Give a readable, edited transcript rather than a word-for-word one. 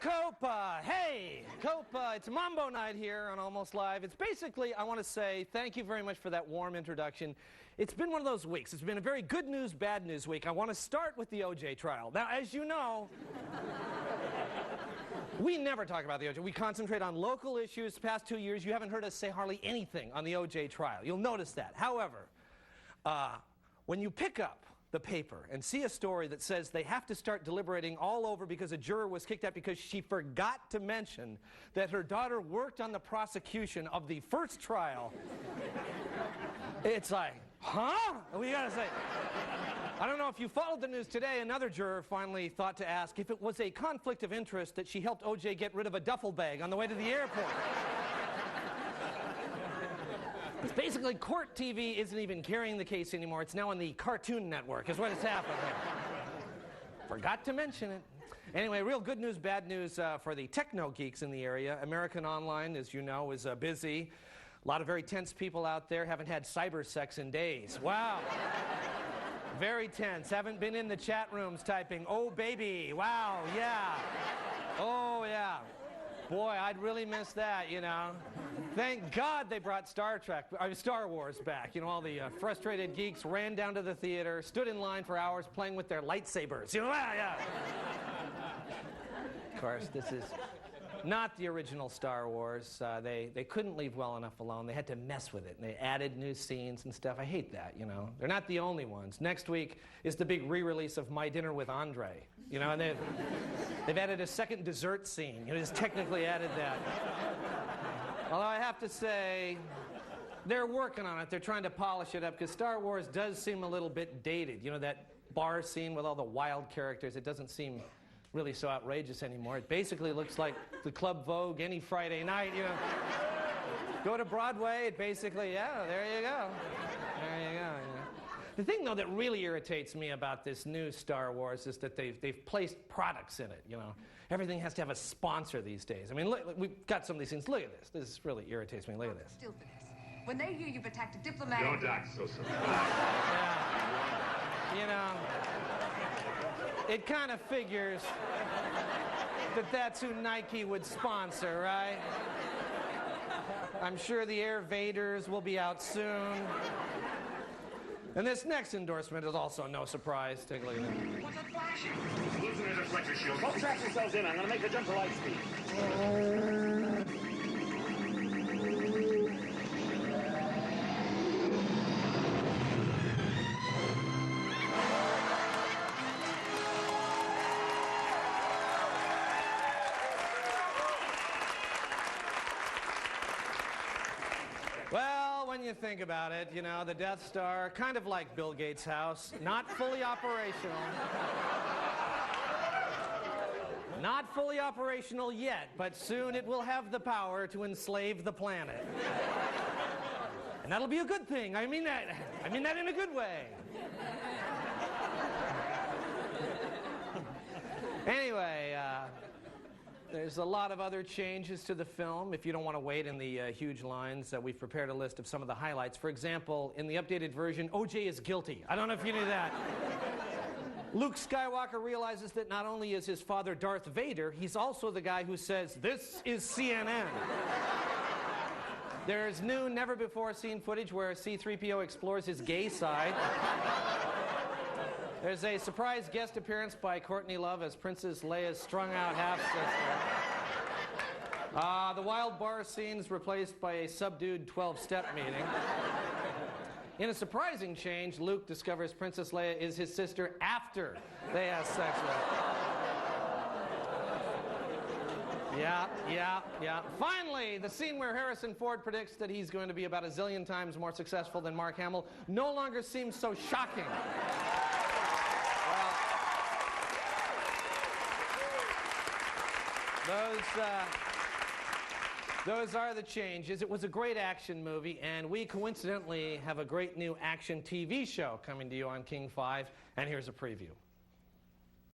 Copa. Hey, Copa, it's Mambo night here on Almost Live. It's basically, I want to say thank you very much for that warm introduction. It's been one of those weeks. It's been a very good news, bad news week. I want to start with the OJ trial. Now, as you know, we never talk about the OJ. We concentrate on local issues. The past 2 years, you haven't heard us say hardly anything on the OJ trial. You'll notice that. However, when you pick up the paper and see a story that says they have to start deliberating all over because a juror was kicked out because she forgot to mention that her daughter worked on the prosecution of the first trial, it's like, huh? We gotta say, I don't know if you followed the news today, another juror finally thought to ask if it was a conflict of interest that she helped OJ get rid of a duffel bag on the way to the airport. It's basically Court TV isn't even carrying the case anymore. It's now on the Cartoon Network is what has happened here. Forgot to mention it. Anyway, real good news, bad news for the techno geeks in the area. American Online, as you know, is busy. A lot of very tense people out there. Haven't had cyber sex in days. Wow. Very tense. Haven't been in the chat rooms typing, "Oh, baby." Wow, yeah. Oh, yeah. Boy, I'd really miss that, you know. Thank God they brought Star Wars back. You know, all the frustrated geeks ran down to the theater, stood in line for hours playing with their lightsabers. You know, yeah. Of course, this is not the original Star Wars. They couldn't leave well enough alone. They had to mess with it, and they added new scenes and stuff. I hate that, you know. They're not the only ones. Next week is the big re-release of My Dinner with Andre. You know, and they've added a second dessert scene. You know, just technically added that. Although I have to say, they're working on it. They're trying to polish it up, because Star Wars does seem a little bit dated. You know, that bar scene with all the wild characters, it doesn't seem really so outrageous anymore. It basically looks like the Club Vogue any Friday night, you know. Go to Broadway, it basically, yeah, there you go. There you go, you know. The thing, though, that really irritates me about this new Star Wars is that they've placed products in it, you know. Everything has to have a sponsor these days. I mean, look, we've got some of these things. Look at this. This really irritates me. Look at this. Still for this. When they hear you've attacked a diplomatic... Don't act so surprised. Yeah. You know, it kind of figures that that's who Nike would sponsor, right? I'm sure the Air Vaders will be out soon. And this next endorsement is also no surprise. Take a look at it. What's that flashing? Losing his reflector shield. Don't trap yourselves in. I'm going to make the jump to light speed. Well, when you think about it, you know, the Death Star, kind of like Bill Gates' house, not fully operational. Not fully operational yet, but soon it will have the power to enslave the planet. And that'll be a good thing. I mean that in a good way. Anyway, there's a lot of other changes to the film. If you don't want to wait in the huge lines, we've prepared a list of some of the highlights. For example, in the updated version, OJ is guilty. I don't know if you knew that. Luke Skywalker realizes that not only is his father Darth Vader, he's also the guy who says, "This is CNN." There's new, never-before-seen footage where C-3PO explores his gay side. There's a surprise guest appearance by Courtney Love as Princess Leia's strung-out half-sister. The wild bar scene is replaced by a subdued 12-step meeting. In a surprising change, Luke discovers Princess Leia is his sister after they have sex with her. Yeah. Finally, the scene where Harrison Ford predicts that he's going to be about a zillion times more successful than Mark Hamill no longer seems so shocking. Those are the changes. It was a great action movie, and we coincidentally have a great new action TV show coming to you on King 5, and here's a preview.